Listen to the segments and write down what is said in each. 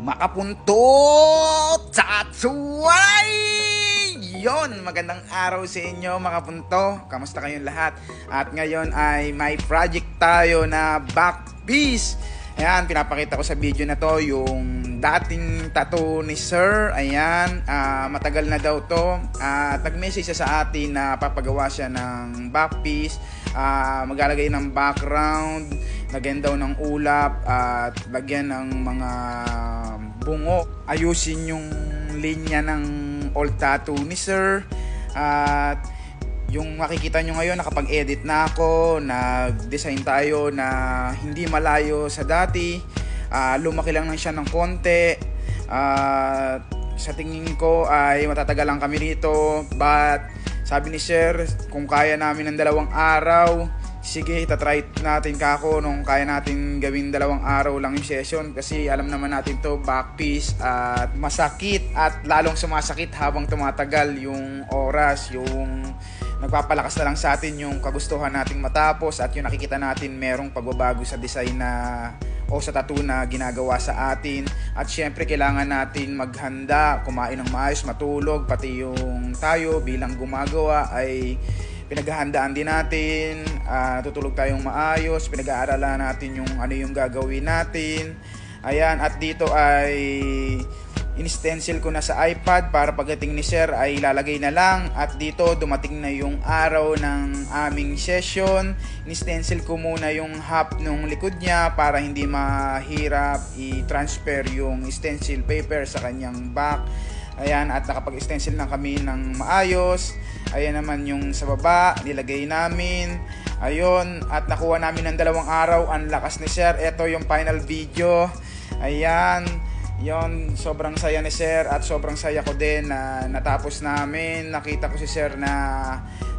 Makapunto! Tsatsuway! Yon, magandang araw sa inyo mga punto. Kamusta kayong lahat? At ngayon ay may project tayo na back piece. Ayan, pinapakita ko sa video na to yung dating tattoo ni Sir. Ayan, matagal na daw to. At nag-message siya sa atin na papagawa siya ng back piece. Maglalagay ng background, lagyan daw ng ulap at lagyan ng mga bungo. Ayusin yung linya ng old tattoo ni Sir. At yung makikita nyo ngayon, nakapag-edit na ako, nag-design tayo na hindi malayo sa dati. Lumaki lang siya ng konti. Sa tingin ko ay matatagalan kami rito, but sabi ni Sir, kung kaya namin ng 2 araw, sige, itatry natin kako nung kaya natin gawin 2 araw lang yung session, kasi alam naman natin to back piece at masakit at lalong sumasakit habang tumatagal yung oras. Yung nagpapalakas na lang sa atin yung kagustuhan nating matapos at yung nakikita natin merong pagbabago sa design na o sa tattoo na ginagawa sa atin. At syempre kailangan natin maghanda, kumain ng maayos, matulog, pati yung tayo bilang gumagawa ay pinaghahandaan din natin, tutulog tayong maayos, pinag-aaralan natin yung ano yung gagawin natin. Ayan, at dito ay in-stencil ko na sa iPad para pagdating ni Sir ay ilalagay na lang. At dito dumating na yung araw ng aming session. In-stencil ko muna yung half nung likod niya para hindi mahirap i-transfer yung stencil paper sa kanyang back. Ayan, at nakapag-stencil na kami ng maayos. Ayan naman yung sa baba, nilagay namin. Ayun, at nakuha namin ng 2 araw. Ang lakas ni Sir. Ito yung final video. Ayan, yon, sobrang saya ni Sir at sobrang saya ko din na natapos namin. Nakita ko si Sir na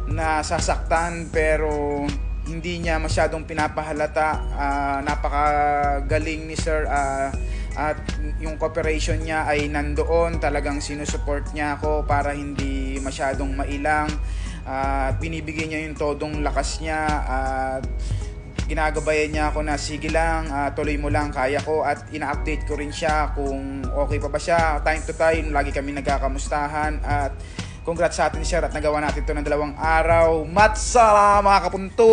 nasasaktan pero hindi niya masyadong pinapahalata. Napakagaling ni Sir, at yung cooperation niya ay nandoon. Talagang sinusupport niya ako para hindi masyadong mailang, at binibigay niya yung todong lakas niya at ginagabayan niya ako na sige lang, tuloy mo lang, kaya ko. At ina-update ko rin siya kung okay pa ba siya. Time to time, lagi kami nagkakamustahan. At congrats sa atin, Sir, at nagawa natin ito ng 2 araw. Matsala mga kapunto!